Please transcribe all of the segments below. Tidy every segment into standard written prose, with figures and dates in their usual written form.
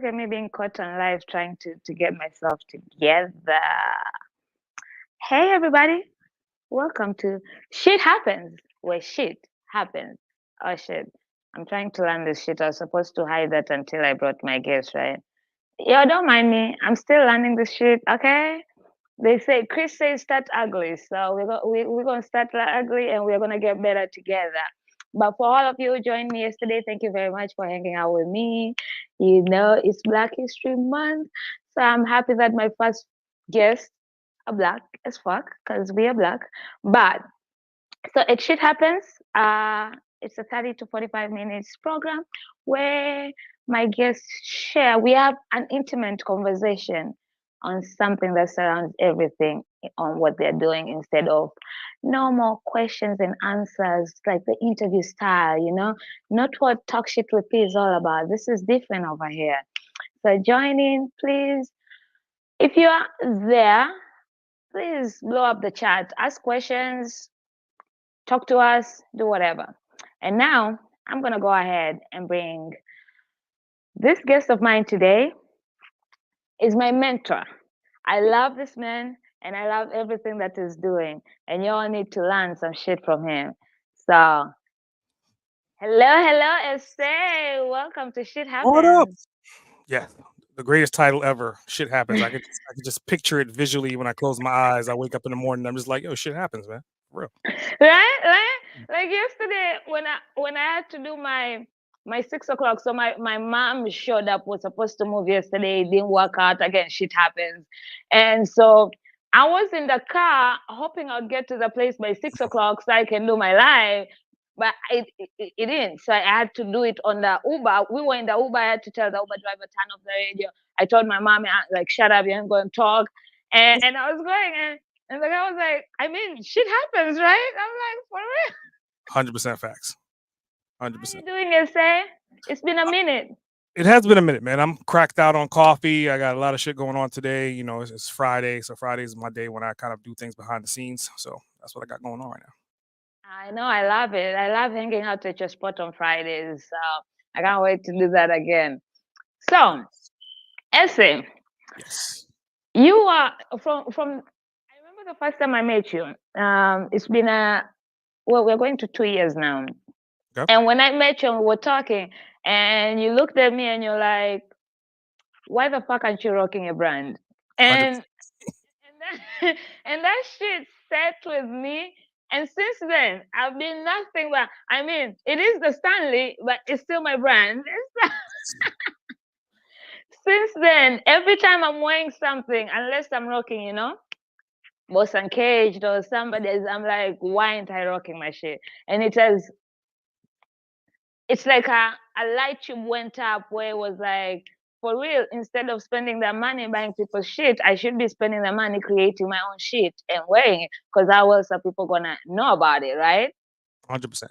at me being caught on live trying to get myself together. Hey, everybody. Welcome to Shit Happens, where shit happens. Oh, shit. I'm trying to learn this shit. I was supposed to hide that until I brought my guest, right? Yo, don't mind me. I'm still learning this shit, okay? They say, Chris says start ugly. So we're going to start ugly and we're going to get better together. But for all of you who joined me yesterday, thank you very much for hanging out with me. You know, it's Black History Month. So I'm happy that my first guests are black as fuck because we are black. But so it shit happens. It's a 30 to 45 minutes program where my guests share. We have an intimate conversation on something that surrounds everything on what they're doing instead of normal questions and answers like the interview style, not what Talk Shit with P is all about. This is different over here. So join in, please. If you are there, please blow up the chat, ask questions, talk to us, do whatever. And now I'm going to go ahead and bring this guest of mine today is my mentor. I love this man and I love everything that he's doing. And you all need to learn some shit from him. So, hello, Essay. Welcome to Shit What up? Happens. Yeah, the greatest title ever. Shit happens. I could just picture it visually when I close my eyes. I wake up in the morning. I'm just like, yo, shit happens, man. For real. Right? Like yesterday when I had to do my 6 o'clock. So my mom showed up, was supposed to move yesterday, it didn't work out again, shit happens. And so I was in the car hoping I'd get to the place by 6 o'clock so I can do my live. But it didn't. So I had to do it on the Uber. We were in the Uber. I had to tell the Uber driver, turn off the radio. I told my mom, like, shut up, you ain't going to talk. And I was going, and the guy was like, I mean, shit happens, right? I'm like, for real? 100% facts. How are you 100%. doing, Essay? It's been a minute. It has been a minute, man. I'm cracked out on coffee. I got a lot of shit going on today. You know, it's Friday. So Friday is my day when I kind of do things behind the scenes. So that's what I got going on right now. I know, I love it. I love hanging out at your spot on Fridays. So I can't wait to do that again. So, Essay, Yes. you are from. I remember the first time I met you. It's been we're going to 2 years now. Okay. And when I met you, we were talking, and you looked at me and you're like, "Why the fuck aren't you rocking a brand?" 100%. And and that shit sat with me. And since then, I've been nothing but, I mean, it is the Stanley, but it's still my brand. Since then, every time I'm wearing something, unless I'm rocking, Boss Uncaged or somebody's, I'm like, why ain't I rocking my shit? And it's like a light tube went up where it was like, for real, instead of spending the money buying people's shit, I should be spending the money creating my own shit and wearing it, because how else are people gonna know about it, right? 100%.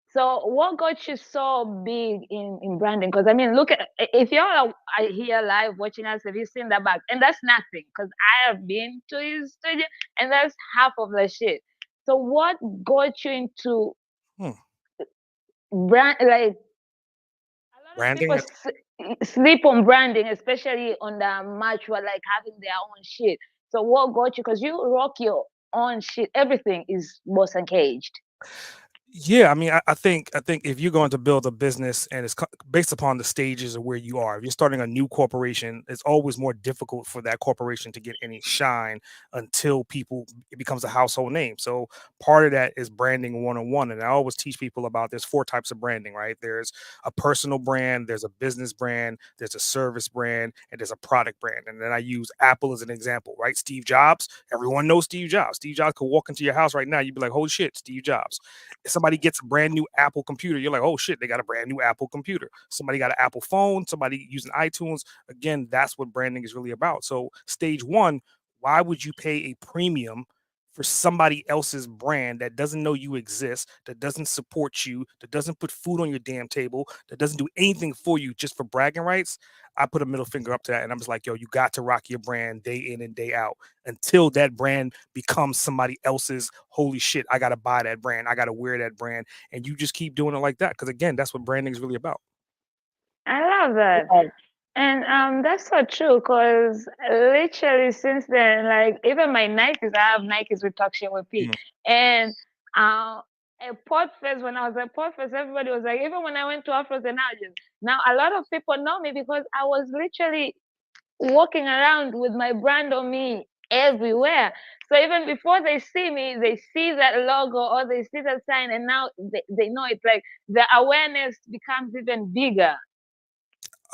So what got you so big in branding? Because I mean, look at, if y'all are here live watching us, have you seen the bag? And that's nothing, because I have been to his studio and that's half of the shit. So what got you into Hmm. brand, like, a lot of people Branding. sleep on branding, especially on the match who are like having their own shit. So what got you? Because you rock your own shit. Everything is boss Uncaged. Yeah, I mean, I think if you're going to build a business and it's based upon the stages of where you are, if you're starting a new corporation, it's always more difficult for that corporation to get any shine until people it becomes a household name. So part of that is branding 101, and I always teach people about there's four types of branding, right? There's a personal brand, there's a business brand, there's a service brand, and there's a product brand. And then I use Apple as an example, right? Steve Jobs, everyone knows Steve Jobs. Steve Jobs could walk into your house right now, you'd be like, holy shit, Steve Jobs. If somebody gets a brand new Apple computer, you're like, oh shit, they got a brand new Apple computer. Somebody got an Apple phone, somebody using iTunes. Again, that's what branding is really about. So, stage one, why would you pay a premium for somebody else's brand that doesn't know you exist, that doesn't support you, that doesn't put food on your damn table, that doesn't do anything for you just for bragging rights? I put a middle finger up to that and I'm just like, yo, you got to rock your brand day in and day out until that brand becomes somebody else's. Holy shit, I gotta buy that brand, I gotta wear that brand, and you just keep doing it like that. Because again, that's what branding is really about. I love that. And that's so true because literally since then, like even my Nikes, I have Nikes with Talk Shit with P. Mhm. And uh, at Podfest, when I was at Podfest, everybody was like, even when I went to Afros and Algiers, now a lot of people know me because I was literally walking around with my brand on me everywhere. So even before they see me, they see that logo or they see that sign, and now they know it's like the awareness becomes even bigger.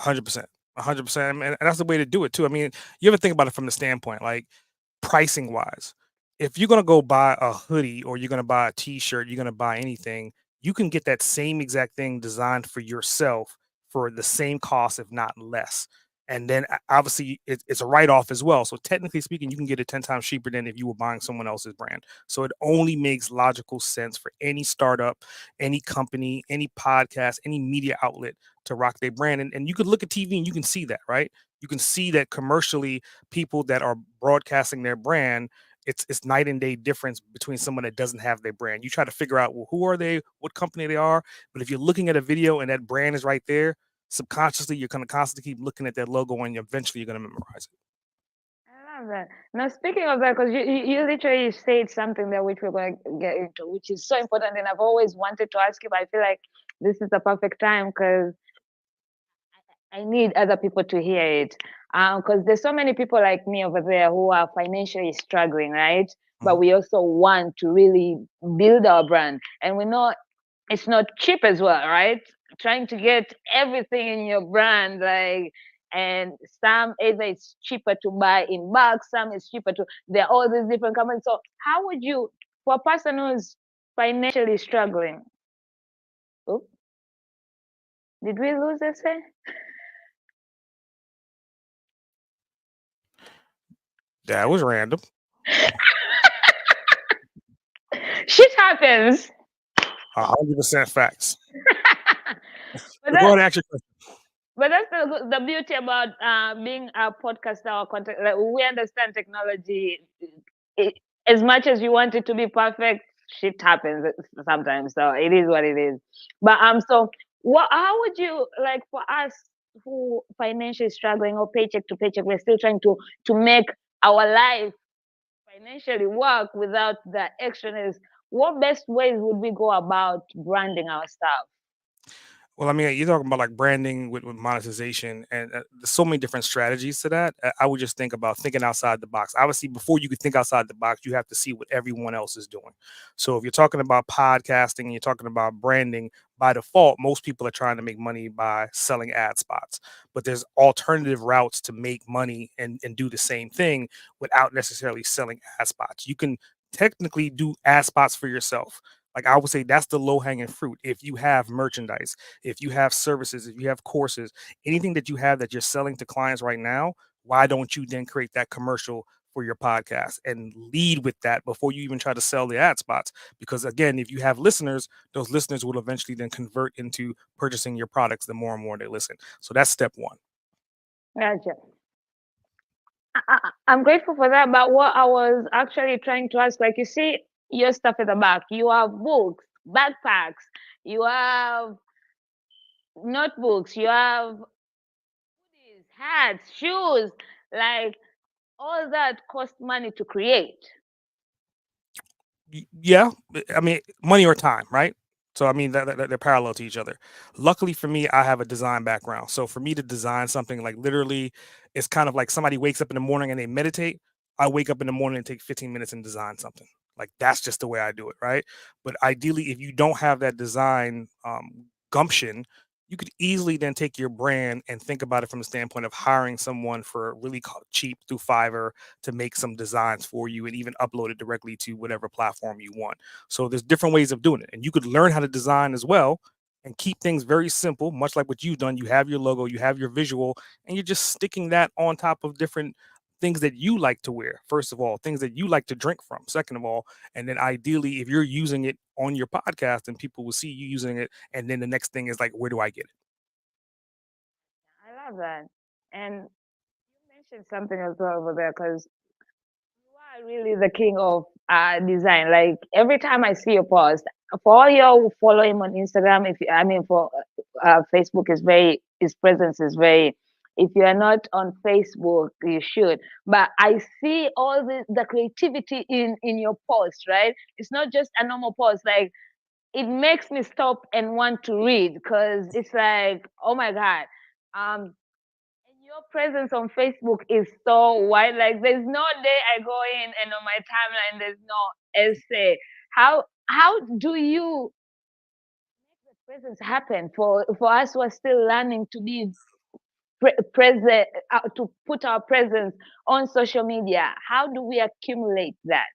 100%. 100%. And that's the way to do it too. I mean, you ever think about it from the standpoint, like pricing wise, if you're gonna go buy a hoodie or you're gonna buy a t-shirt, you're gonna buy anything, you can get that same exact thing designed for yourself for the same cost, if not less. And then obviously it's a write-off as well. So technically speaking, you can get it 10 times cheaper than if you were buying someone else's brand. So it only makes logical sense for any startup, any company, any podcast, any media outlet to rock their brand. And you could look at TV and you can see that, right? You can see that commercially, people that are broadcasting their brand, it's night and day difference between someone that doesn't have their brand. You try to figure out, well, who are they, what company they are, but if you're looking at a video and that brand is right there, subconsciously you're going to constantly keep looking at that logo and eventually you're going to memorize it. I love that. Now, speaking of that, because you literally said something there which we're going to get into, which is so important, and I've always wanted to ask you, but I feel like this is the perfect time because I need other people to hear it. Because there's so many people like me over there who are financially struggling, right? But Mhm. we also want to really build our brand, and we know it's not cheap as well, right? Trying to get everything in your brand, like, and some either it's cheaper to buy in bulk, some is cheaper to. There are all these different companies. So how would you, for a person who's financially struggling? Oh, did we lose this? That was random. Shit happens. 100% facts. but But go that ahead and ask your question. But that's the beauty about being a podcaster or content. Like, we understand technology. It, as much as you want it to be perfect, shit happens sometimes. So it is what it is. But so what? How would you like for us who financially struggling or paycheck to paycheck? We're still trying to make our life financially work without the extraness. What best ways would we go about branding our stuff? Well, I mean, you're talking about like branding with monetization, and there's so many different strategies to that. I would just think about thinking outside the box. Obviously, before you could think outside the box, you have to see what everyone else is doing. So, if you're talking about podcasting and you're talking about branding, by default, most people are trying to make money by selling ad spots. But there's alternative routes to make money and do the same thing without necessarily selling ad spots. You can technically do ad spots for yourself. Like I would say, that's the low hanging fruit. If you have merchandise, if you have services, if you have courses, anything that you have that you're selling to clients right now, why don't you then create that commercial for your podcast and lead with that before you even try to sell the ad spots? Because again, if you have listeners, those listeners will eventually then convert into purchasing your products the more and more they listen. So that's step one. Gotcha. I'm grateful for that. But what I was actually trying to ask, like, you see your stuff at the back. You have books, backpacks, you have notebooks, you have hoodies, hats, shoes. Like, all that cost money to create. Yeah, I mean, money or time, right? So I mean they're parallel to each other. Luckily for me, I have a design background. So for me to design something like literally, it's kind of like somebody wakes up in the morning and they meditate. I wake up in the morning and take 15 minutes and design something. Like that's just the way I do it, right? But ideally, if you don't have that design gumption, you could easily then take your brand and think about it from the standpoint of hiring someone for really cheap through Fiverr to make some designs for you and even upload it directly to whatever platform you want. So there's different ways of doing it. And you could learn how to design as well and keep things very simple, much like what you've done. You have your logo, you have your visual, and you're just sticking that on top of different things that you like to wear. First of all, things that you like to drink from. Second of all, and then ideally, if you're using it on your podcast and people will see you using it, and then the next thing is like, where do I get it? I love that. And you mentioned something as well over there because you are really the king of design. Like every time I see your post, for all you who follow him on Instagram, if you, I mean for Facebook is very his presence is very If you are not on Facebook, you should. But I see all the creativity in your post, right? It's not just a normal post. Like, it makes me stop and want to read because it's like, oh my God. Um, and your presence on Facebook is so wide. Like, there's no day I go in and on my timeline there's no essay. How do you make the presence happen for us who are still learning to be present, to put our presence on social media? How do we accumulate that?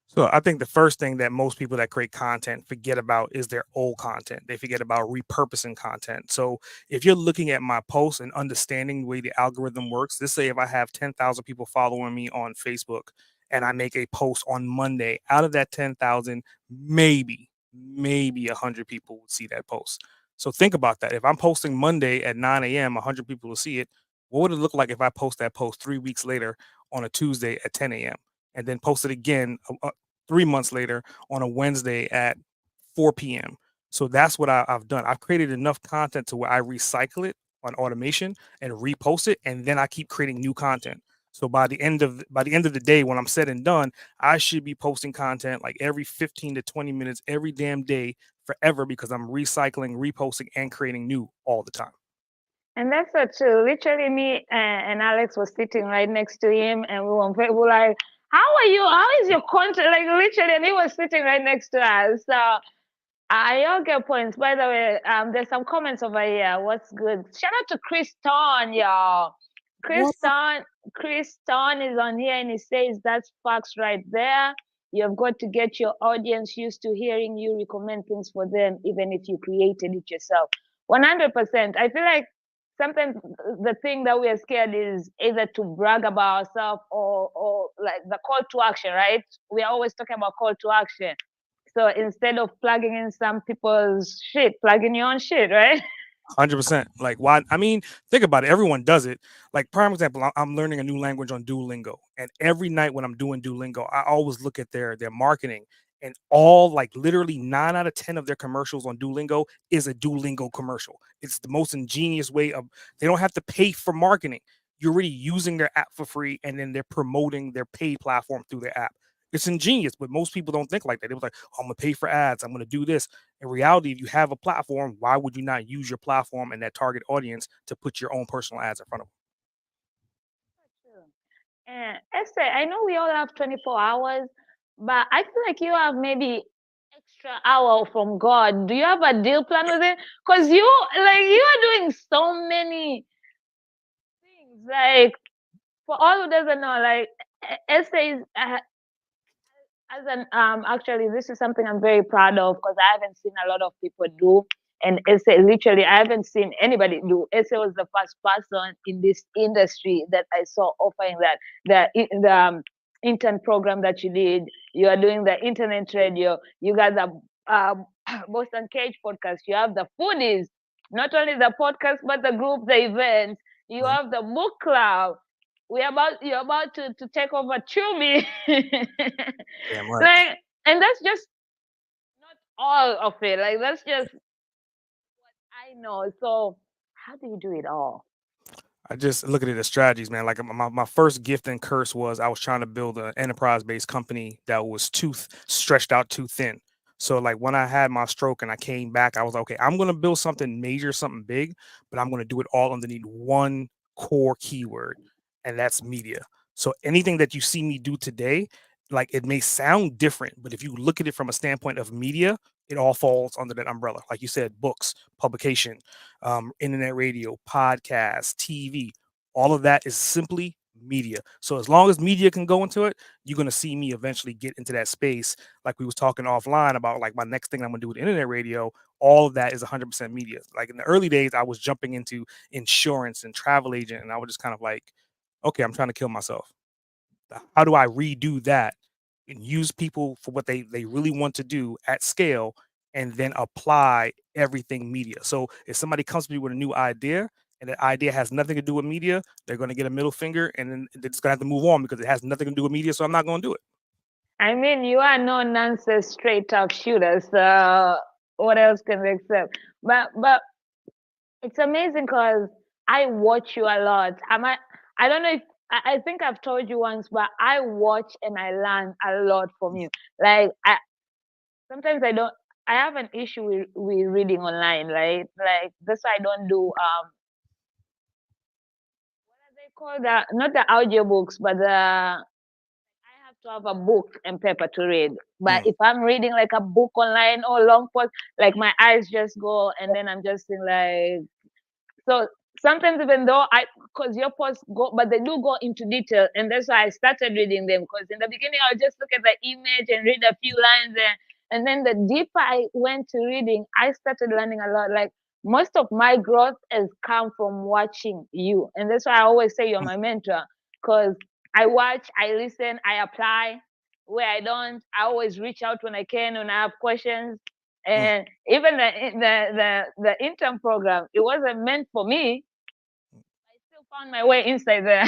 So I think the first thing that most people that create content forget about is their old content. They forget about repurposing content. So if you're looking at my posts and understanding the way the algorithm works, let's say if I have 10,000 people following me on Facebook and I make a post on Monday, out of that 10,000, maybe 100 people would see that post. So think about that. If I'm posting Monday at 9 a.m., 100 people will see it. What would it look like if I post that post 3 weeks later on a Tuesday at 10 a.m.? And then post it again 3 months later on a Wednesday at 4 p.m. So that's what I've done. I've created enough content to where I recycle it on automation and repost it, and then I keep creating new content. So by the end of the day, when I'm said and done, I should be posting content like every 15 to 20 minutes every damn day forever because I'm recycling, reposting, and creating new all the time. And that's so true. Literally, me and Alex was sitting right next to him, and we were like, "How are you? How is your content?" Like, literally, and he was sitting right next to us. So I all get points. By the way, there's some comments over here. What's good? Shout out to Chris Ton, y'all. Chris What? Ton, Chris Ton is on here and he says that's facts right there. You've got to get your audience used to hearing you recommend things for them, even if you created it yourself. 100%. I feel like sometimes the thing that we are scared is either to brag about ourselves or like the call to action, right? We are always talking about call to action. So instead of plugging in some people's shit, plug in your own shit, right? 100%. Like, why? I mean, think about it. Everyone does it. Like, prime example, I'm learning a new language on Duolingo, and every night when I'm doing Duolingo, I always look at their marketing, and all like literally 9 out of 10 of their commercials on Duolingo is a Duolingo commercial. It's the most ingenious way of. They don't have to pay for marketing. You're already using their app for free, and then they're promoting their paid platform through their app. It's ingenious, but most people don't think like that. They was like, oh, I'm gonna pay for ads. I'm gonna do this. In reality, if you have a platform, why would you not use your platform and that target audience to put your own personal ads in front of them? And Esther, I know we all have 24 hours, but I feel like you have maybe extra hour from God. Do you have a deal plan with it? Because you are doing so many things. Like, for all who doesn't know, like, Esther is as an actually this is something I'm very proud of because I haven't seen a lot of people do. And Essay, literally, I haven't seen anybody do. Essay was the first person in this industry that I saw offering that. The intern program that you did, you are doing the internet radio, you got the um, Boston Cage podcast, you have the foodies, not only the podcast, but the group, the events, you Mhm. have the book club, you're about to take over Chumi. Damn right. Like, and that's just not all of it. Like, that's just I know. So how do you do it all? I just look at it as strategies, man. Like my first gift and curse was I was trying to build an enterprise based company that was stretched out too thin. So like when I had my stroke and I came back, I was like, okay, I'm gonna build something major, something big, but I'm gonna do it all underneath one core keyword, and that's media. So anything that you see me do today, like it may sound different, but if you look at it from a standpoint of media, it all falls under that umbrella. Like you said, books, publication, internet radio, podcasts, TV, all of that is simply media. So as long as media can go into it, you're gonna see me eventually get into that space. Like we was talking offline about like my next thing I'm gonna do with internet radio. All of that is 100% media. Like in the early days, I was jumping into insurance and travel agent, and I was just kind of like, okay, I'm trying to kill myself. How do I redo that and use people for what they really want to do at scale and then apply everything media? So if somebody comes to me with a new idea and that idea has nothing to do with media, they're going to get a middle finger and then they're just going to have to move on because it has nothing to do with media. So I'm not going to do it. I mean, you are no nonsense, straight talk shooter. So what else can we accept? But it's amazing because I watch you a lot. I don't know if I think I've told you once, but I watch and I learn a lot from you. Like sometimes I don't. I have an issue with reading online, right? Like that's why I don't do what are they called? Not the audiobooks, but the I have to have a book and paper to read. But Mm, if I'm reading like a book online or long post, like my eyes just go, and then I'm just in like so. Sometimes even though because your posts go, but they do go into detail, and that's why I started reading them. Because in the beginning, I would just look at the image and read a few lines, and then the deeper I went to reading, I started learning a lot. Like most of my growth has come from watching you, and that's why I always say you're mm, my mentor. Because I watch, I listen, I apply. Where I don't, I always reach out when I can when I have questions. mm. And even the intern program, it wasn't meant for me. I still found my way inside there.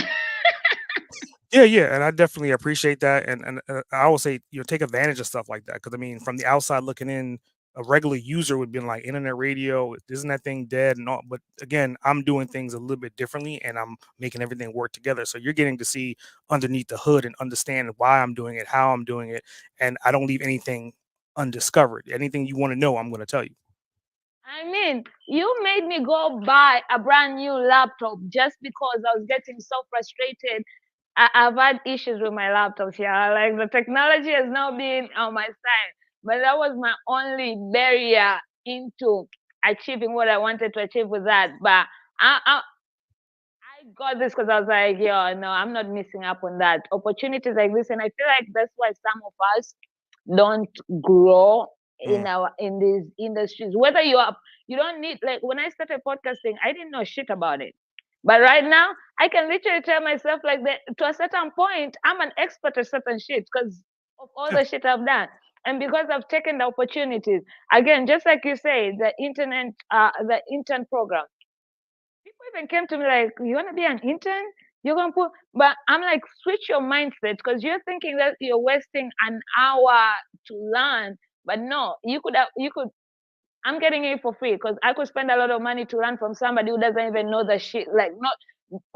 Yeah, yeah, and I definitely appreciate that, and I always say, take advantage of stuff like that because I mean, from the outside looking in, a regular user would be like, "Internet radio, isn't that thing dead?" And all, but again, I'm doing things a little bit differently, and I'm making everything work together. So you're getting to see underneath the hood and understand why I'm doing it, how I'm doing it, and I don't leave anything undiscovered. Anything you want to know, I'm going to tell you. I mean, you made me go buy a brand new laptop just because I was getting so frustrated. I've had issues with my laptops. Yeah, like the technology has now been on my side, but that was my only barrier into achieving what I wanted to achieve with that. But I got this because I was like, yo, no, I'm not missing up on that. Opportunities like this, and I feel like that's why some of us don't grow Mm, in these industries. Whether you don't need like when I started podcasting, I didn't know shit about it. But right now, I can literally tell myself like that to a certain point, I'm an expert at certain shit because of all yeah. the shit I've done. And because I've taken the opportunities, again, just like you say, the intern program, people even came to me like, "You want to be an intern? You're gonna put," but I'm like, switch your mindset because you're thinking that you're wasting an hour to learn, but no, you could. I'm getting it for free because I could spend a lot of money to learn from somebody who doesn't even know the shit. Like, not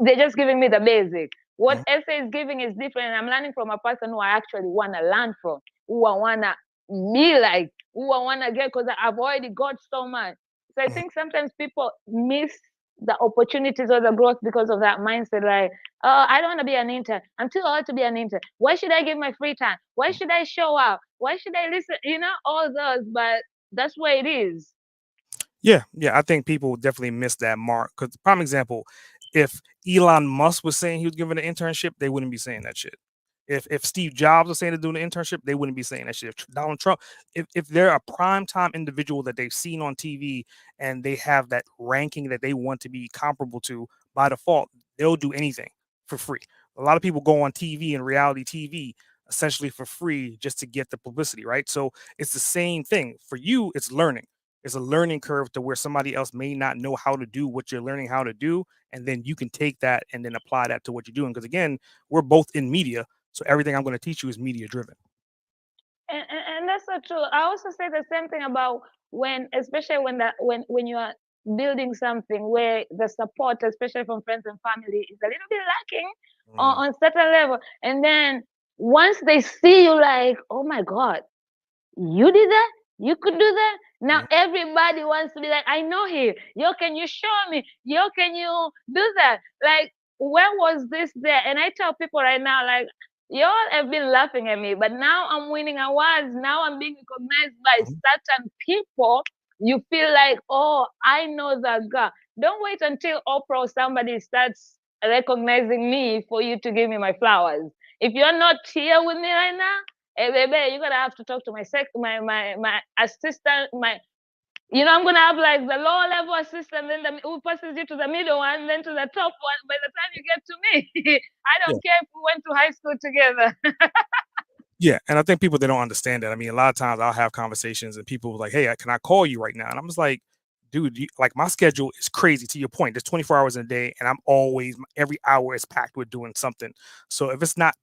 they're just giving me the basic. What Mhm. essay is giving is different. And I'm learning from a person who I actually want to learn from, who I want to be like, who I want to get because I've already got so much. So I Mhm. think sometimes people miss the opportunities or the growth because of that mindset. Like, oh, I don't want to be an intern. I'm too old to be an intern. Why should I give my free time? Why should I show up? Why should I listen? All those. But that's where it is. Yeah, yeah, I think people definitely miss that mark. Because prime example, if Elon Musk was saying he was giving an internship, they wouldn't be saying that shit. If Steve Jobs was saying to do an internship, they wouldn't be saying that shit. If Donald Trump, if they're a prime time individual that they've seen on TV and they have that ranking that they want to be comparable to by default, they'll do anything for free. A lot of people go on TV and reality TV essentially for free just to get the publicity, right? So it's the same thing. For you, it's learning. It's a learning curve to where somebody else may not know how to do what you're learning how to do, and then you can take that and then apply that to what you're doing. Because again, we're both in media, so everything I'm going to teach you is media driven. And that's so true. I also say the same thing about when, especially when you are building something where the support, especially from friends and family, is a little bit lacking Mm, on certain level. And then once they see you, like, oh my god, you did that? You could do that? Now mm, everybody wants to be like, I know him. Yo, can you show me? Yo, can you do that? Like, when was this there? And I tell people right now, like, y'all have been laughing at me, but now I'm winning awards. Now I'm being recognized by mhm, certain people. You feel like, oh, I know that guy. Don't wait until Oprah or somebody starts recognizing me for you to give me my flowers. If you're not here with me right now, hey, baby, you're gonna have to talk to my assistant, I'm gonna have like the lower level assistant, then who passes you to the middle one, then to the top one. By the time you get to me, I yeah. don't care if we went to high school together. Yeah, and I think people they don't understand that. I mean, a lot of times I'll have conversations and people like, "Hey, can I call you right now?" And I'm just like, "Dude, like my schedule is crazy." To your point, there's 24 hours in a day, and I'm always every hour is packed with doing something. So if it's not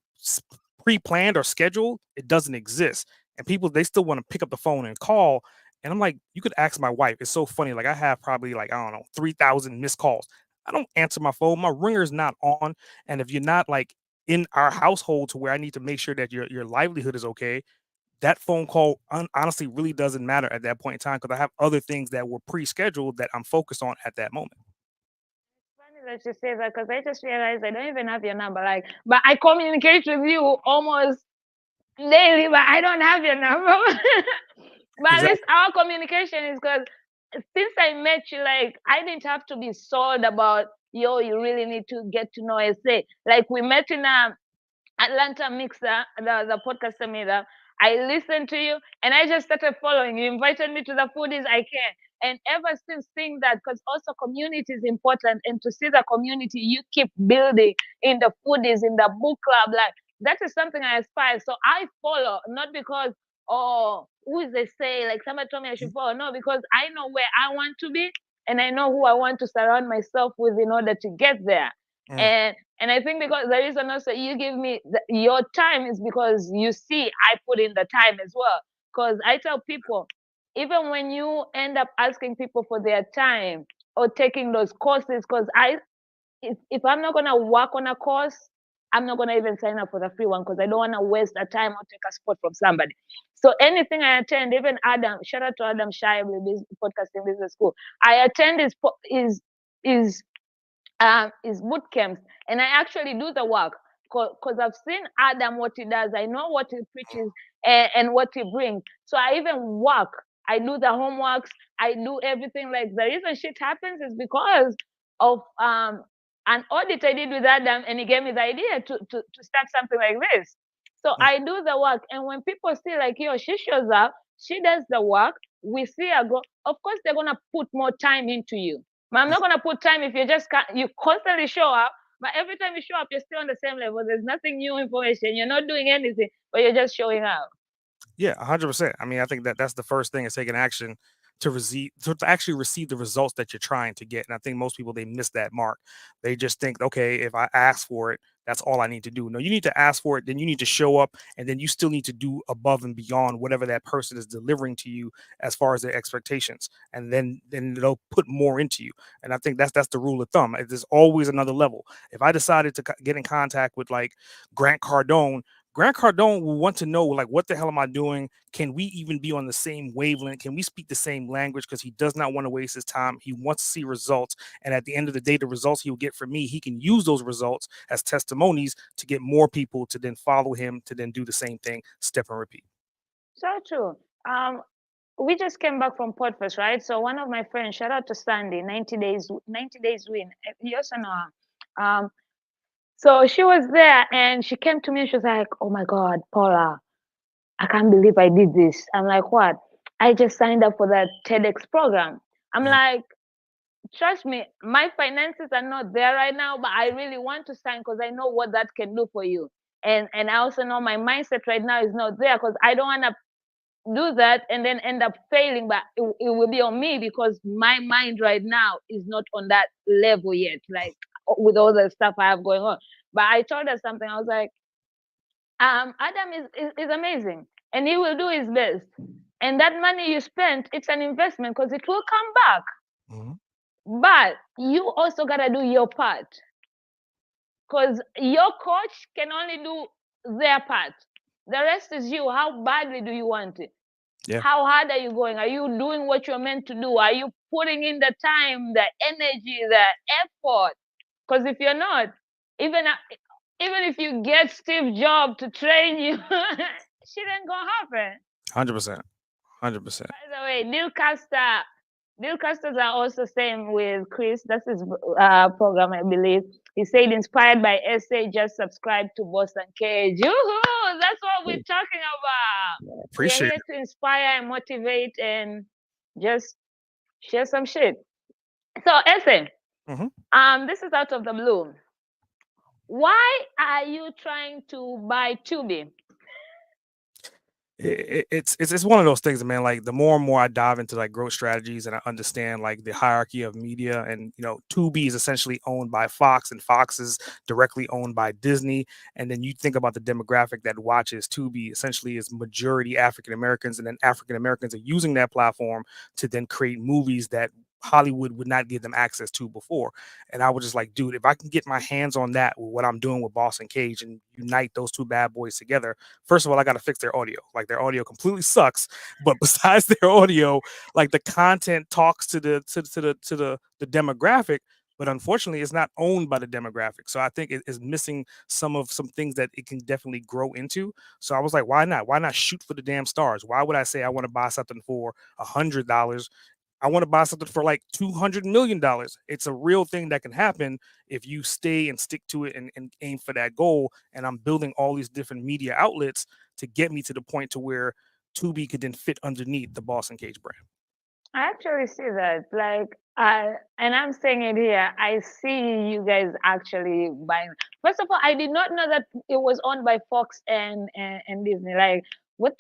pre-planned or scheduled, it doesn't exist. And people they still want to pick up the phone and call. And I'm like, you could ask my wife. It's so funny. Like I have probably like I don't know 3,000 missed calls. I don't answer my phone. My ringer's not on, and if you're not like in our household to where I need to make sure that your livelihood is okay, that phone call honestly really doesn't matter at that point in time because I have other things that were pre-scheduled that I'm focused on at that moment. Funny that you say that because I just realized I don't even have your number. Like, but I communicate with you almost daily, but I don't have your number. But at least Exactly. our communication is because since I met you, like I didn't have to be sold about yo, you really need to get to know SA. Like we met in a Atlanta Mixer, the podcast meetup. I listened to you and I just started following. You invited me to the foodies I can. And ever since seeing that, because also community is important, and to see the community you keep building in the foodies, in the book club, like that is something I aspire. So I follow, not because, oh, who is they say, like somebody told me I should follow. No, because I know where I want to be and I know who I want to surround myself with in order to get there. Mm, And I think because the reason also you give me your time is because you see I put in the time as well. Because I tell people, even when you end up asking people for their time or taking those courses, because if I'm not gonna work on a course, I'm not gonna even sign up for the free one because I don't want to waste a time or take a spot from somebody. So anything I attend, even Adam, shout out to Adam Shire, podcasting business school. I attend his is boot camps, and I actually do the work because I've seen Adam what he does. I know what he preaches and what he brings. So I even work. I do the homeworks. I do everything. Like the reason shit happens is because of an audit I did with Adam, and he gave me the idea to start something like this. So mm. I do the work, and when people see like yo, she shows up, she does the work. We see her go. Of course, they're gonna put more time into you. But I'm not gonna put time if you just you constantly show up, but every time you show up, you're still on the same level. There's nothing new information. You're not doing anything, but you're just showing up. Yeah, 100%. I mean, I think that that's the first thing is taking action to actually receive the results that you're trying to get. And I think most people they miss that mark. They just think, okay, if I ask for it, that's all I need to do. No, you need to ask for it, then you need to show up, and then you still need to do above and beyond whatever that person is delivering to you as far as their expectations. And then they'll put more into you. And I think that's the rule of thumb. There's always another level. If I decided to get in contact with like Grant Cardone, Grant Cardone will want to know, like, what the hell am I doing? Can we even be on the same wavelength? Can we speak the same language? Because he does not want to waste his time. He wants to see results. And at the end of the day, the results he will get from me, he can use those results as testimonies to get more people to then follow him, to then do the same thing, step and repeat. So true. Um, we just came back from Podfest, right? So one of my friends, shout out to Sandy, 90 days win. You also know her. So she was there and she came to me and she was like, "Oh my God, Paula, I can't believe I did this." I'm like, "What?" "I just signed up for that TEDx program." I'm Mhm. like, trust me, my finances are not there right now, but I really want to sign because I know what that can do for you. And I also know my mindset right now is not there because I don't want to do that and then end up failing, but it will be on me because my mind right now is not on that level yet, like with all the stuff I have going on. But I told her something. I was like, Adam is amazing and he will do his best. And that money you spent, it's an investment because it will come back. Mhm. But you also got to do your part because your coach can only do their part. The rest is you. How badly do you want it? Yeah, How hard are you going? Are you doing what you're meant to do? Are you putting in the time, the energy, the effort? Because if you're not, even even if you get Steve Jobs to train you, shit ain't gonna happen. 100%. 100%. By the way, Neil Casters are also same with Chris. That's his program, I believe. He said, inspired by essay, just subscribe to Boston Cage. Yoo-hoo! That's what we're talking about. We are Appreciate here to inspire and motivate and just share some shit. So, essay, it. Mhm. this is out of the blue. Why are you trying to buy Tubi? It's one of those things, man. Like the more and more I dive into like growth strategies and I understand like the hierarchy of media, and Tubi is essentially owned by Fox, and Fox is directly owned by Disney. And then you think about the demographic that watches Tubi, essentially is majority African Americans, and then African Americans are using that platform to then create movies that Hollywood would not give them access to before. And I was just like, dude, if I can get my hands on that with what I'm doing with Boss and Cage and unite those two bad boys together, first of all, I got to fix their audio. Like their audio completely sucks. But besides their audio, like the content talks to the demographic, but unfortunately it's not owned by the demographic. So I think it is missing some things that it can definitely grow into. So I was like, why not? Why not shoot for the damn stars? Why would I say I want to buy something for $100? I want to buy something for like $200 million. It's a real thing that can happen if you stay and stick to it and aim for that goal. And I'm building all these different media outlets to get me to the point to where Tubi could then fit underneath the Boston Cage brand. I actually see that. Like, and I'm saying it here. I see you guys actually buying. First of all, I did not know that it was owned by Fox and Disney. Like, what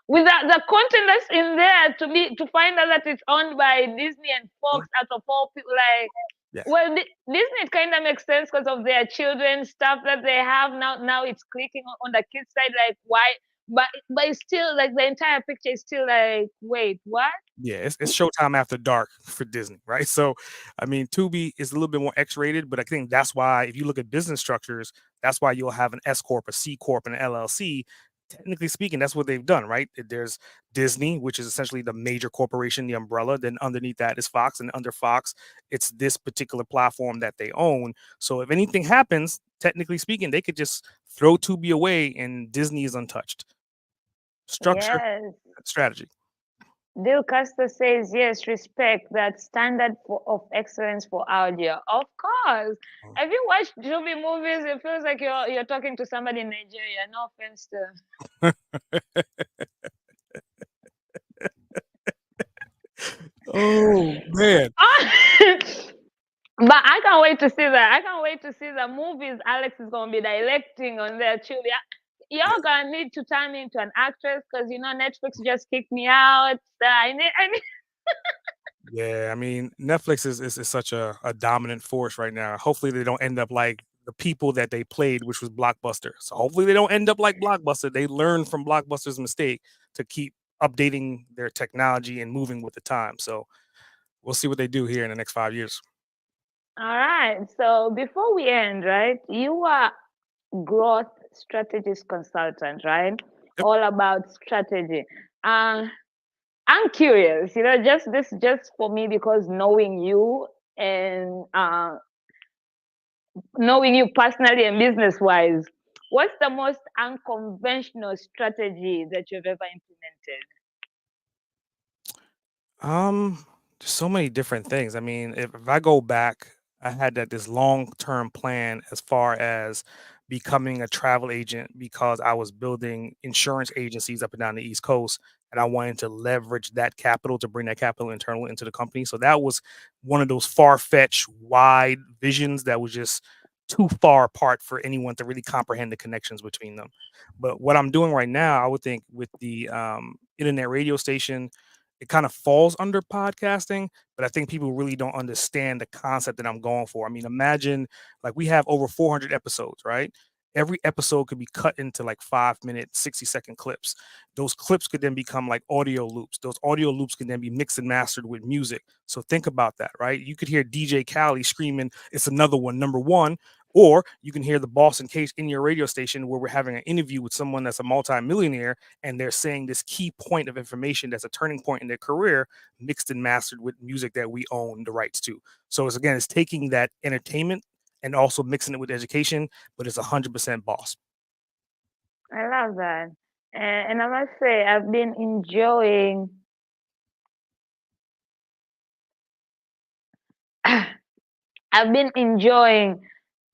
with the content that's in there to find out that it's owned by Disney and Mm. Fox out of all people. Like, Yeah. well, Disney kind of makes sense because of their children stuff that they have now. Now it's clicking on the kids side. Like, why? But it's still like the entire picture is still like, wait, what? Yeah, it's Showtime after dark for Disney, right? So, I mean, Tubi is a little bit more X-rated, but I think that's why if you look at business structures, that's why you'll have an S corp, a C corp, and an LLC. Technically speaking, that's what they've done, right? There's Disney, which is essentially the major corporation, the umbrella. Then underneath that is Fox, and under Fox, it's this particular platform that they own. So if anything happens, technically speaking, they could just throw Tubi away, and Disney is untouched. Structure, Yes. strategy. Dil Costa says, yes, respect that standard of excellence for audio. Of course. Have you watched Jubi movies? It feels like you're talking to somebody in Nigeria. No offense Oh man. to. But I can't wait to see that. I can't wait to see the movies Alex is gonna be directing on there too. Yeah. Yeah. Y'all gonna need to turn me into an actress because Netflix just kicked me out. I need Yeah, I mean, Netflix is such a dominant force right now. Hopefully, they don't end up like the people that they played, which was Blockbuster. So hopefully, they don't end up like Blockbuster. They learn from Blockbuster's mistake to keep updating their technology and moving with the time. So we'll see what they do here in the next 5 years. All right. So before we end, right, you are growth strategist consultant, right? Yep. All about strategy. Uh, I'm curious, just for me because knowing you and knowing you personally and business wise, what's the most unconventional strategy that you've ever implemented? Um, there's so many different things. I mean, if I go back, I had that this long-term plan as far as becoming a travel agent because I was building insurance agencies up and down the East Coast, and I wanted to leverage that capital to bring that capital internal into the company. So that was one of those far-fetched, wide visions that was just too far apart for anyone to really comprehend the connections between them. But what I'm doing right now, I would think with the internet radio station, it kind of falls under podcasting, but I think people really don't understand the concept that I'm going for. I mean, imagine like we have over 400 episodes, right? Every episode could be cut into like 5 minute, 60-second clips. Those clips could then become like audio loops. Those audio loops can then be mixed and mastered with music. So think about that, right? You could hear DJ Khaled screaming, "It's another one, number one." Or you can hear the boss in case in your radio station where we're having an interview with someone that's a multimillionaire and they're saying this key point of information that's a turning point in their career, mixed and mastered with music that we own the rights to. So it's again, it's taking that entertainment and also mixing it with education, but it's 100% boss. I love that. And I must say, I've been enjoying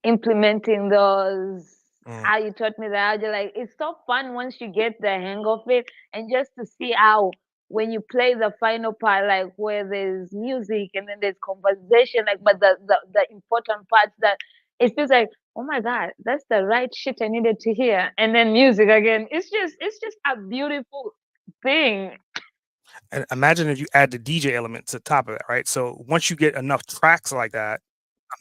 implementing those. Mm. How you taught me that, you're like, it's so fun once you get the hang of it, and just to see how when you play the final part, like where there's music and then there's conversation, like but the important parts that it feels like, oh my god, that's the right shit I needed to hear, and then music again. It's just a beautiful thing. And imagine if you add the DJ element to the top of that, right? So once you get enough tracks like that,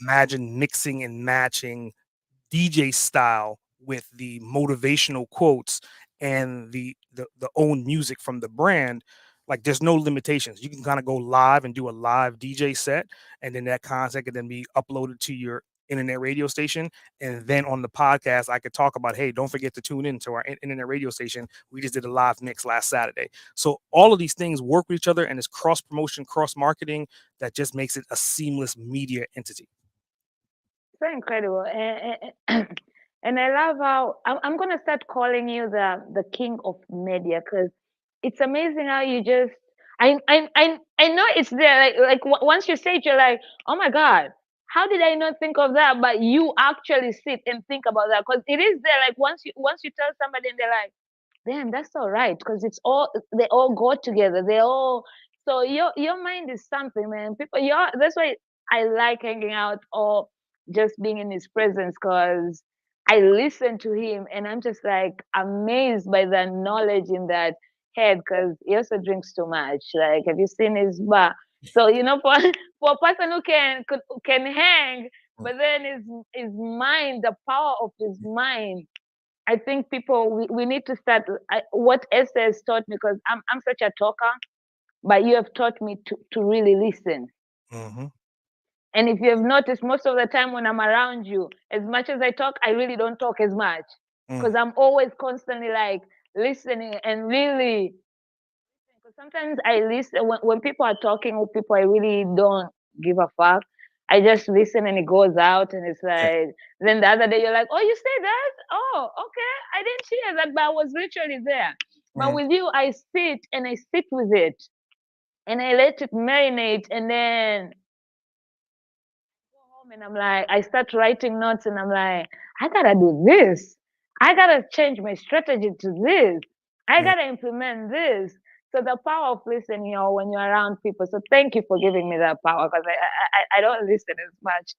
imagine mixing and matching DJ style with the motivational quotes and the own music from the brand. Like there's no limitations. You can kind of go live and do a live DJ set, and then that content can then be uploaded to your internet radio station. And then on the podcast, I could talk about, hey, don't forget to tune in to our internet radio station. We just did a live mix last Saturday. So all of these things work with each other, and it's cross promotion, cross marketing that just makes it a seamless media entity. So incredible. And I love how I'm gonna start calling you the king of media, because it's amazing how you just I know it's there. Once you say it, you're like, oh my god, how did I not think of that? But you actually sit and think about that, because it is there. Like once you tell somebody and they're like, damn, that's all right, because it's all they all go together. They all so your mind is something, man. People, your that's why I like hanging out or just being in his presence, because I listen to him and I'm just like amazed by the knowledge in that head, because he also drinks too much. Like, have you seen his bar? So for a person who can hang, but then his mind, the power of his mind, I think people we need to start. What Esther has taught me, because I'm such a talker, but you have taught me to really listen. Hmm. And if you have noticed, most of the time when I'm around you, as much as I talk, I really don't talk as much, Mm. because I'm always constantly like listening and really. Because sometimes I listen when people are talking or people I really don't give a fuck. I just listen and it goes out, and it's Yeah. like, then the other day you're like, oh, you say that? Oh, okay. I didn't hear that, but I was literally there. But Mm. with you, I sit and I sit with it and I let it marinate, and then go home and I'm like, I start writing notes and I'm like, I gotta do this. I gotta change my strategy to this. I Mm. gotta implement this. So the power of listening, when you're around people. So thank you for giving me that power, because I don't listen as much.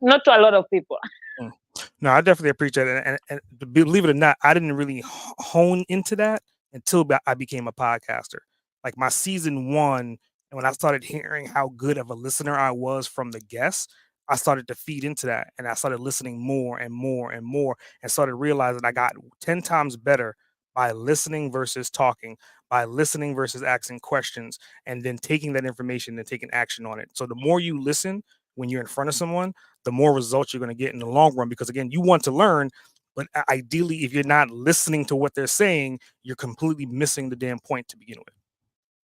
Not to a lot of people. Mm. No, I definitely appreciate it, and believe it or not, I didn't really hone into that until I became a podcaster. Like my season one, and when I started hearing how good of a listener I was from the guests, I started to feed into that, and I started listening more and more and more, and started realizing I got 10 times better by listening versus talking, by listening versus asking questions, and then taking that information and taking action on it. So the more you listen when you're in front of someone, the more results you're going to get in the long run. Because again, you want to learn, but ideally, if you're not listening to what they're saying, you're completely missing the damn point to begin with.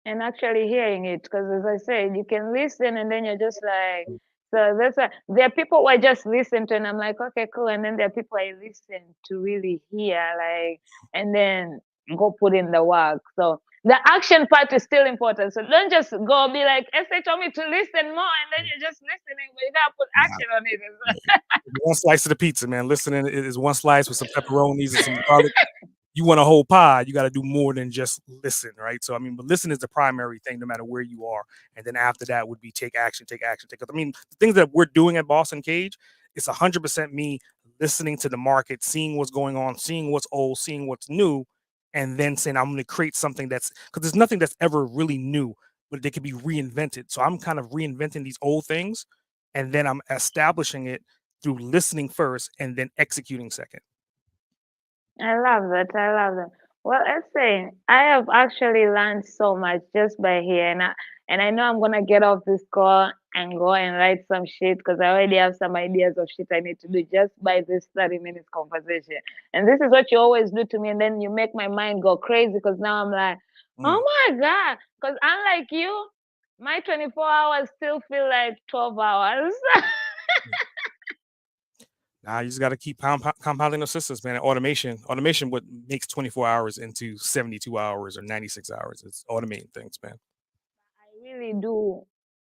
And actually hearing it, because as I said, you can listen and then you're just like, so that's why there are people who I just listen to and I'm like, okay, cool. And then there are people I listen to really hear, like, and then go put in the work. So the action part is still important. So don't just go be like, Esther told me to listen more, and then you're just listening, but you gotta put Nah, action on it. one slice of the pizza, man. Listening is one slice with some pepperonis and some garlic. You want a whole pie, you got to do more than just listen, right? So I mean, but listen is the primary thing, no matter where you are, and then after that would be take action, take action, take. I mean, the things that we're doing at Boston Cage, it's 100% me listening to the market, seeing what's going on, seeing what's old, seeing what's new, and then saying I'm going to create something that's because there's nothing that's ever really new, but they can be reinvented. So I'm kind of reinventing these old things, and then I'm establishing it through listening first and then executing second. I love that. I love that. Well, let's say I have actually learned so much just by hearing, and I know I'm gonna get off this call and go and write some shit, because I already have some ideas of shit I need to do just by this 30 minutes conversation. And this is what you always do to me, and then you make my mind go crazy, because now I'm like, Mm. oh my god, because unlike you, my 24 hours still feel like 12 hours. Nah, you just got to keep compounding those systems, man. And automation, what makes 24 hours into 72 hours or 96 hours. It's automating things, man. I really do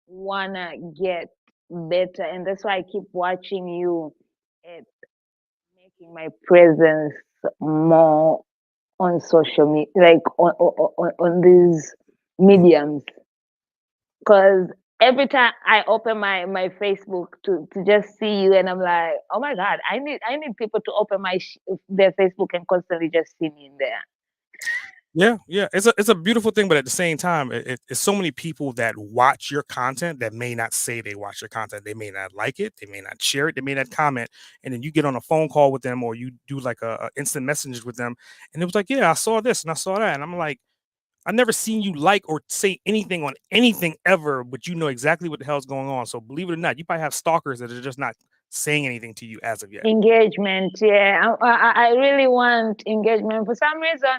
wanna get better, and that's why I keep watching you at making my presence more on social media, like on these mediums. Because every time I open my Facebook to just see you, and I'm like, oh my god, I need people to open their Facebook and constantly just see me in there. Yeah, yeah, it's a beautiful thing, but at the same time, it's so many people that watch your content that may not say they watch your content. They may not like it, they may not share it, they may not comment, and then you get on a phone call with them or you do like a instant message with them, and it was like, yeah, I saw this and I saw that, and I'm like, I never seen you like or say anything on anything ever, but you know exactly what the hell's going on. So believe it or not, you probably have stalkers that are just not saying anything to you as of yet. Engagement, yeah. I really want engagement. For some reason,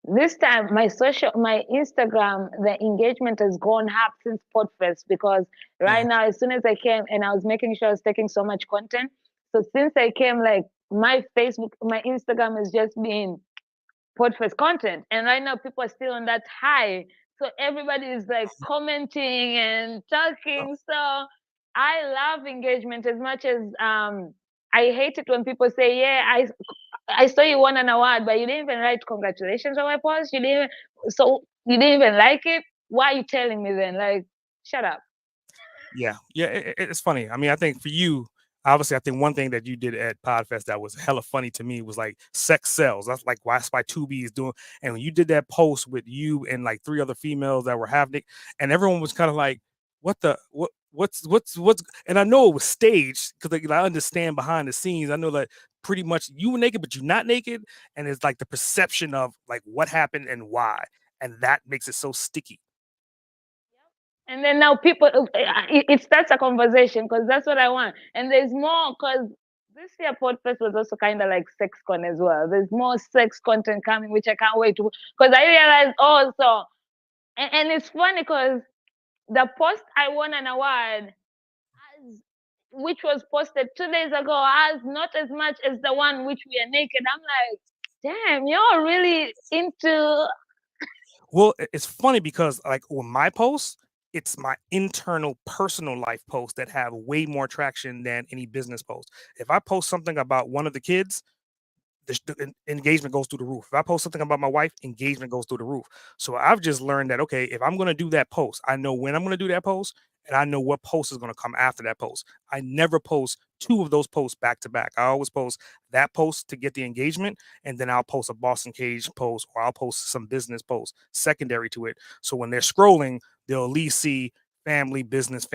this time my Instagram, the engagement has gone up since Podfest because right Mhm. now, as soon as I came and I was making sure I was taking so much content. So since I came, like my Facebook, my Instagram has just been Podfest content. And right now people are still on that high. So everybody is like commenting and Oh, talking. So I love engagement as much as I hate it when people say, yeah, I saw you won an award, but you didn't even write congratulations on my post. You didn't so you didn't even like it. Why are you telling me then? Like, shut up. yeah, yeah. It's funny. I mean, I think for you, obviously, I think one thing that you did at Podfest that was hella funny to me was like sex sells. That's like why Spy 2B is doing. And when you did that post with you and like three other females that were half naked, and everyone was kind of like, "What the what?" What's and I know it was staged because like, I understand behind the scenes. I know that pretty much you were naked, but you're not naked, and it's like the perception of like what happened and why, and that makes it so sticky. And then now people, it starts a conversation because that's what I want. And there's more because this year Podfest was also kind of like sex con as well. There's more sex content coming, which I can't wait to. Because I realized also, and it's funny because the post I won an award, has, which was posted 2 days ago, has not as much as the one which we are naked. I'm like, damn, you're really into. Well, it's funny because like on my posts, it's my internal personal life posts that have way more traction than any business post. If I post something about one of the kids, the engagement goes through the roof. If I post something about my wife, engagement goes through the roof. So I've just learned that okay, if I'm going to do that post, I know when I'm going to do that post, and I know what post is going to come after that post. I never post two of those posts back to back. I always post that post to get the engagement, and then I'll post a Boston Cage post or I'll post some business post secondary to it. So when they're scrolling, they'll at least see family, business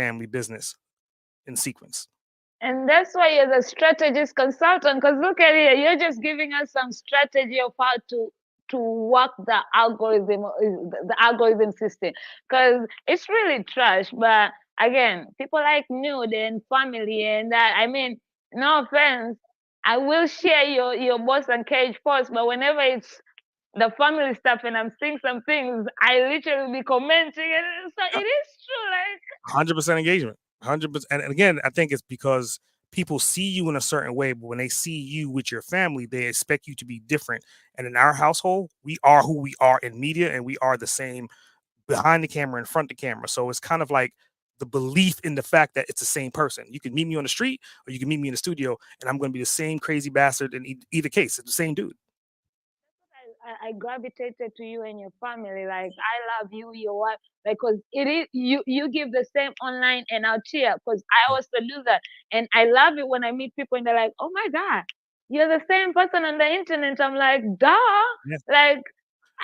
in sequence. And that's why you're the strategist consultant. Because look at it, you're just giving us some strategy of how to work the algorithm system. Because it's really trash. But again, people like nude and family and that. I mean, no offense, I will share your boss and cage post, but whenever it's the family stuff and I'm seeing some things, I literally be commenting, and so it is true. Like 100% engagement. 100%. And again, I think it's because people see you in a certain way, but when they see you with your family, they expect you to be different. And in our household, we are who we are in media and we are the same behind the camera, in front of the camera. So it's kind of like the belief in the fact that it's the same person. You can meet me on the street or you can meet me in the studio and I'm going to be the same crazy bastard in either case. It's the same dude. I gravitated to you and your family. Like I love you, your wife. Because it is you give the same online and out here. Because I Mm. also do that, and I love it when I meet people and they're like, "Oh my god, you're the same person on the internet." I'm like, "Duh!" Yeah, Like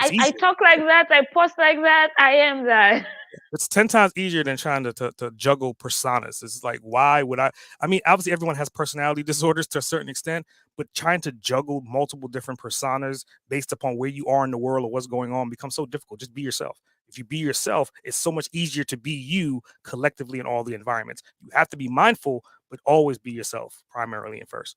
it's I easier. talk like that, I post like that, I am that. It's 10 times easier than trying to juggle personas. It's like, why would I mean, obviously everyone has personality disorders to a certain extent, but trying to juggle multiple different personas based upon where you are in the world or what's going on becomes so difficult. Just be yourself. If you be yourself, it's so much easier to be you collectively in all the environments. You have to be mindful, but always be yourself primarily and first.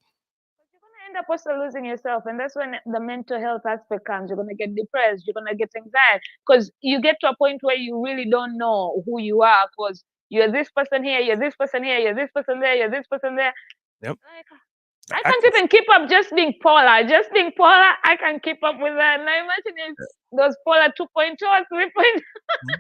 You're gonna end up also losing yourself, and that's when the mental health aspect comes. You're gonna get depressed. You're gonna get anxiety because you get to a point where you really don't know who you are because you're this person here, you're this person here, you're this person there, you're this person there. Yep. Like The I can't actors. even keep up just being polar. Just being polar, I can keep up with that. Now imagine if those polar 2.2 or 3.0. Mhm.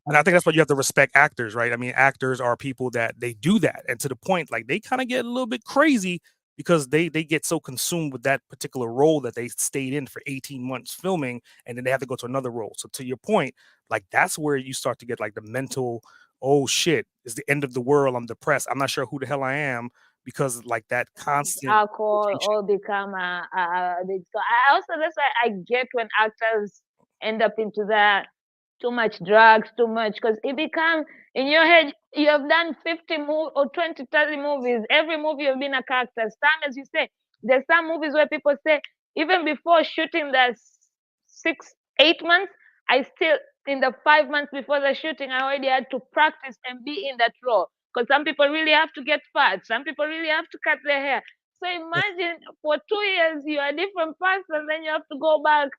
And I think that's why you have to respect actors, right? I mean, actors are people that they do that, and to the point, like they kind of get a little bit crazy because they get so consumed with that particular role that they stayed in for 18 months filming, and then they have to go to another role. So to your point, like that's where you start to get like the mental, oh shit, it's the end of the world. I'm depressed. I'm not sure who the hell I am because like that constant Alcohol rotation. all become so I also that's why I get when actors end up into that too much drugs, too much because it becomes in your head you have done 50 or 20, 30 movies. Every movie you've been a character. Some as you say, there's some movies where people say even before shooting the 6, 8 months, I still, in the 5 months before the shooting, I already had to practice and be in that role. Because some people really have to get fat, some people really have to cut their hair. So imagine for 2 years you are a different person, then you have to go back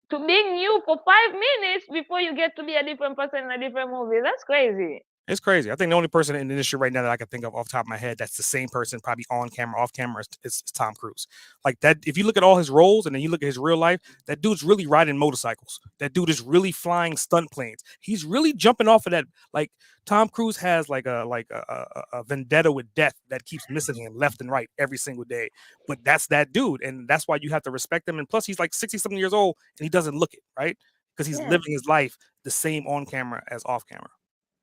to being you for 5 minutes before you get to be a different person in a different movie. That's crazy. It's crazy. I think the only person in the industry right now that I can think of off the top of my head that's the same person, probably on camera, off camera, is Tom Cruise. Like that, if you look at all his roles and then you look at his real life, that dude's really riding motorcycles. That dude is really flying stunt planes. He's really jumping off of that. Like Tom Cruise has like a vendetta with death that keeps missing him left and right every single day. But that's that dude, and that's why you have to respect him. And plus, he's like 60 something years old and he doesn't look it, right? Because he's Yeah. living his life the same on camera as off camera.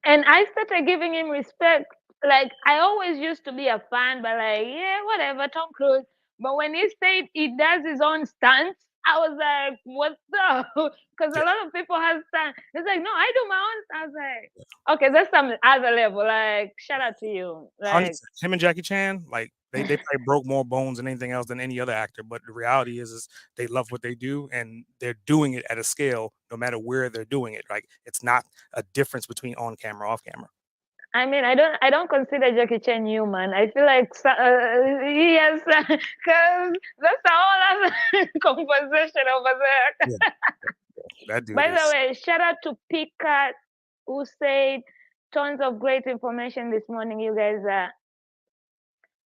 And I started giving him respect. Like I always used to be a fan, but like, yeah, whatever, Tom Cruise. But when he said he does his own stunts, I was like, what's up? Because a Yeah. lot of people have stunts. It's like, no, I do my own. I was like, okay, that's some other level. Like, shout out to you. Like, 100%. Him and Jackie Chan, like they probably broke more bones than anything else than any other actor. But the reality is they love what they do and they're doing it at a scale no matter where they're doing it. Like it's not a difference between on camera, off camera. I mean, I don't consider Jackie Chan human. I feel like he has, because that's a whole other conversation over there. Yeah, that dude By the is way, shout out to Pika who said tons of great information this morning. You guys,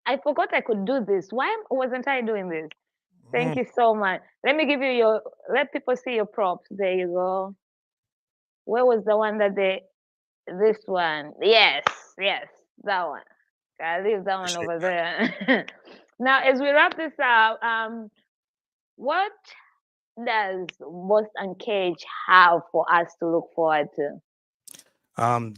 I forgot I could do this. Why wasn't I doing this? mm, Thank you so much. Let me give you your. Let people see your props. There you go. Where was the one that they? This one. Yes, yes, that one. I leave that one appreciate over that. there. Now, as we wrap this up, what does Boss and Cage have for us to look forward to?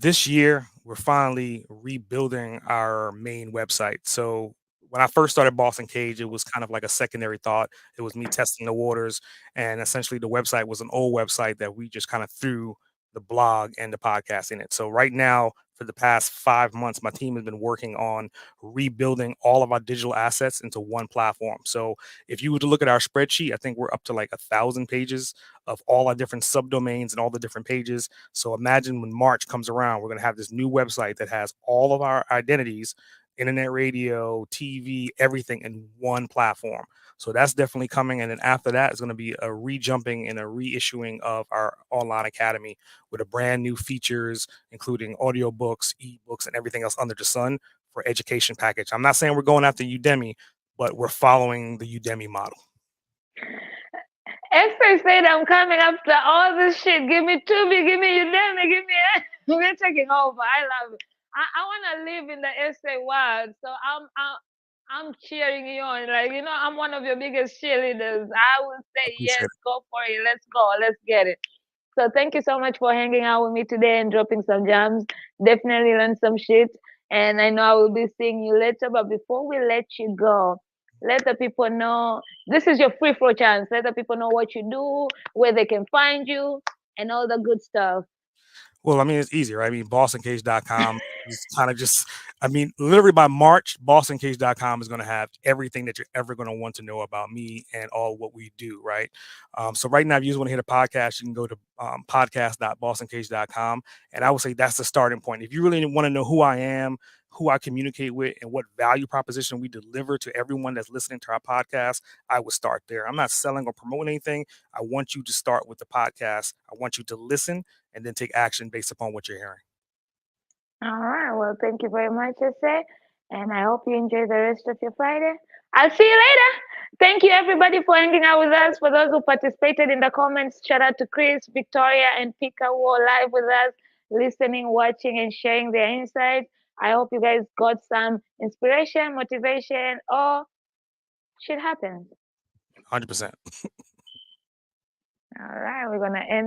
This year, we're finally rebuilding our main website. So when I first started Boston Cage, it was kind of like a secondary thought. It was me testing the waters, and essentially the website was an old website that we just kind of threw the blog and the podcast in it. So right now, for the past 5 months, my team has been working on rebuilding all of our digital assets into one platform. So if you were to look at our spreadsheet, I think we're up to like 1,000 pages of all our different subdomains and all the different pages. So imagine when March comes around, we're going to have this new website that has all of our identities, internet radio, TV, everything in one platform. So that's definitely coming. And then after that is going to be a rejumping and a reissuing of our online academy with a brand new features, including audiobooks, ebooks, and everything else under the sun for education package. I'm not saying we're going after Udemy, but we're following the Udemy model. Esther said, I'm coming after all this shit. Give me Tubi, give me Udemy, give me. We're taking over. I love it. I want to live in the essay world. So I'm cheering you on. Like, I'm one of your biggest cheerleaders. I will I say, appreciate yes, it. go for it. Let's go. Let's get it. So thank you so much for hanging out with me today and dropping some gems. Definitely learned some shit. And I know I will be seeing you later. But before we let you go, let the people know this is your free flow chance. Let the people know what you do, where they can find you, and all the good stuff. Well, I mean, it's easy, right? I mean, bostoncage.com is kind of just, I mean, literally by March, bostoncage.com is going to have everything that you're ever going to want to know about me and all what we do, right? So right now, if you just want to hit a podcast, you can go to podcast.bostoncage.com. And I would say that's the starting point. If you really want to know who I am, who I communicate with, and what value proposition we deliver to everyone that's listening to our podcast, I would start there. I'm not selling or promoting anything. I want you to start with the podcast. I want you to listen and then take action based upon what you're hearing. All right. Well, thank you very much, Jose. And I hope you enjoy the rest of your Friday. I'll see you later. Thank you, everybody, for hanging out with us. For those who participated in the comments, shout out to Chris, Victoria, and Pika who are live with us, listening, watching, and sharing their insights. I hope you guys got some inspiration, motivation, or shit happens. 100%. All right. We're going to end.